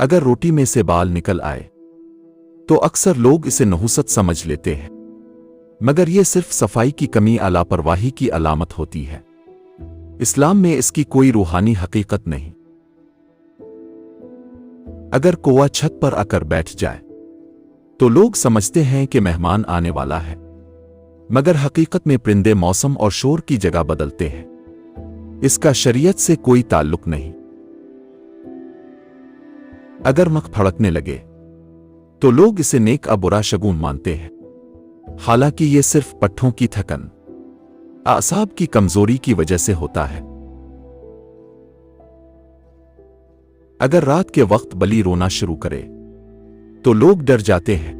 اگر روٹی میں سے بال نکل آئے تو اکثر لوگ اسے نحوست سمجھ لیتے ہیں، مگر یہ صرف صفائی کی کمی یا لاپرواہی کی علامت ہوتی ہے۔ اسلام میں اس کی کوئی روحانی حقیقت نہیں۔ اگر کوہ چھت پر آ کر بیٹھ جائے تو لوگ سمجھتے ہیں کہ مہمان آنے والا ہے، مگر حقیقت میں پرندے موسم اور شور کی جگہ بدلتے ہیں۔ اس کا شریعت سے کوئی تعلق نہیں۔ اگر مکھ پھڑکنے لگے تو لوگ اسے نیک یا برا شگون مانتے ہیں، حالانکہ یہ صرف پٹھوں کی تھکن، اعصاب کی کمزوری کی وجہ سے ہوتا ہے۔ اگر رات کے وقت بلی رونا شروع کرے تو لوگ ڈر جاتے ہیں،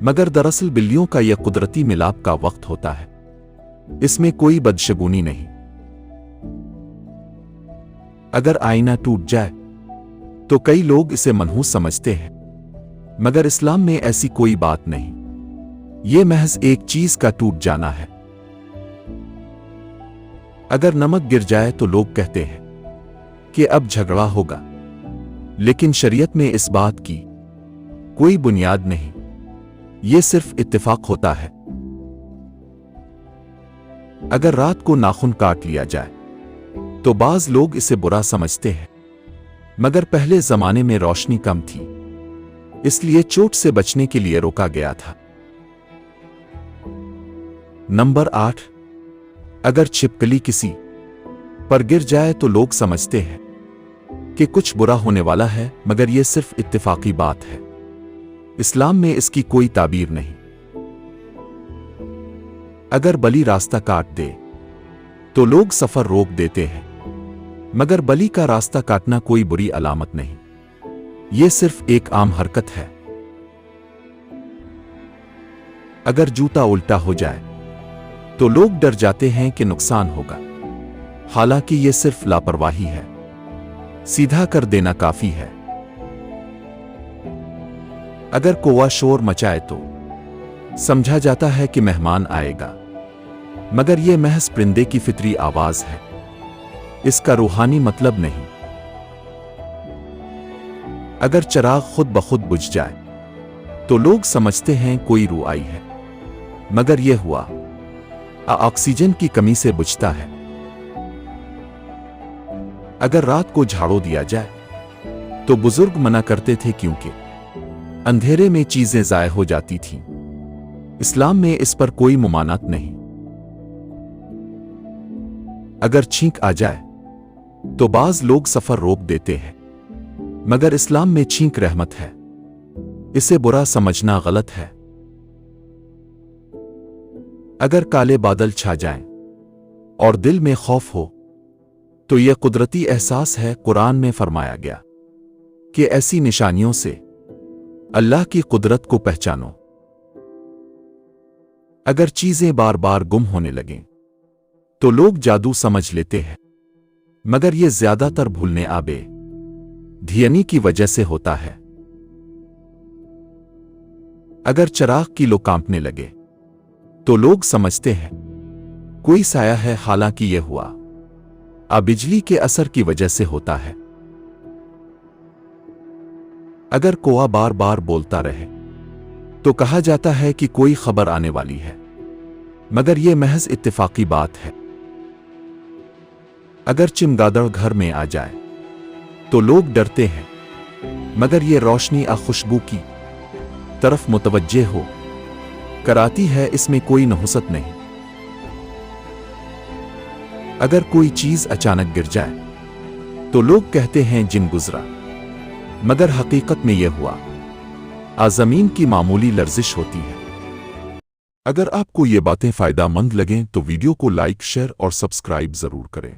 مگر دراصل بلیوں کا یہ قدرتی ملاپ کا وقت ہوتا ہے۔ اس میں کوئی بدشگونی نہیں۔ اگر آئینہ ٹوٹ جائے تو کئی لوگ اسے منحوس سمجھتے ہیں، مگر اسلام میں ایسی کوئی بات نہیں۔ یہ محض ایک چیز کا ٹوٹ جانا ہے۔ اگر نمک گر جائے تو لوگ کہتے ہیں کہ اب جھگڑا ہوگا، لیکن شریعت میں اس بات کی کوئی بنیاد نہیں۔ یہ صرف اتفاق ہوتا ہے۔ اگر رات کو ناخن کاٹ لیا جائے تو بعض لوگ اسے برا سمجھتے ہیں، مگر پہلے زمانے میں روشنی کم تھی، اس لیے چوٹ سے بچنے کے لیے روکا گیا تھا۔ نمبر 8، اگر چھپکلی کسی پر گر جائے تو لوگ سمجھتے ہیں کہ کچھ برا ہونے والا ہے، مگر یہ صرف اتفاقی بات ہے۔ اسلام میں اس کی کوئی تعبیر نہیں۔ اگر بلی راستہ کاٹ دے تو لوگ سفر روک دیتے ہیں، مگر بلی کا راستہ کاٹنا کوئی بری علامت نہیں، یہ صرف ایک عام حرکت ہے۔ اگر جوتا الٹا ہو جائے تو لوگ ڈر جاتے ہیں کہ نقصان ہوگا، حالانکہ یہ صرف لاپرواہی ہے۔ سیدھا کر دینا کافی ہے۔ اگر کوہ شور مچائے تو سمجھا جاتا ہے کہ مہمان آئے گا، مگر یہ محض پرندے کی فطری آواز ہے، اس کا روحانی مطلب نہیں۔ اگر چراغ خود بخود بجھ جائے تو لوگ سمجھتے ہیں کوئی روح آئی ہے، مگر یہ ہوا آکسیجن کی کمی سے بجھتا ہے۔ اگر رات کو جھاڑو دیا جائے تو بزرگ منع کرتے تھے، کیونکہ اندھیرے میں چیزیں ضائع ہو جاتی تھیں۔ اسلام میں اس پر کوئی ممانعت نہیں۔ اگر چھینک آ جائے تو بعض لوگ سفر روک دیتے ہیں، مگر اسلام میں چھینک رحمت ہے، اسے برا سمجھنا غلط ہے۔ اگر کالے بادل چھا جائیں اور دل میں خوف ہو تو یہ قدرتی احساس ہے۔ قرآن میں فرمایا گیا کہ ایسی نشانیوں سے اللہ کی قدرت کو پہچانو۔ اگر چیزیں بار بار گم ہونے لگیں تو لوگ جادو سمجھ لیتے ہیں، مگر یہ زیادہ تر بھولنے آبے دھیانی کی وجہ سے ہوتا ہے۔ اگر چراغ کی لو کانپنے لگے تو لوگ سمجھتے ہیں کوئی سایہ ہے، حالانکہ یہ ہوا بجلی کے اثر کی وجہ سے ہوتا ہے۔ اگر کوہ بار بار بولتا رہے تو کہا جاتا ہے کہ کوئی خبر آنے والی ہے، مگر یہ محض اتفاقی بات ہے۔ اگر چمگادڑ گھر میں آ جائے تو لوگ ڈرتے ہیں، مگر یہ روشنی خوشبو کی طرف متوجہ ہو کراتی ہے، اس میں کوئی نحوست نہیں۔ اگر کوئی چیز اچانک گر جائے تو لوگ کہتے ہیں جن گزرا، مگر حقیقت میں یہ ہوا زمین کی معمولی لرزش ہوتی ہے۔ اگر آپ کو یہ باتیں فائدہ مند لگیں تو ویڈیو کو لائک، شیئر اور سبسکرائب ضرور کریں۔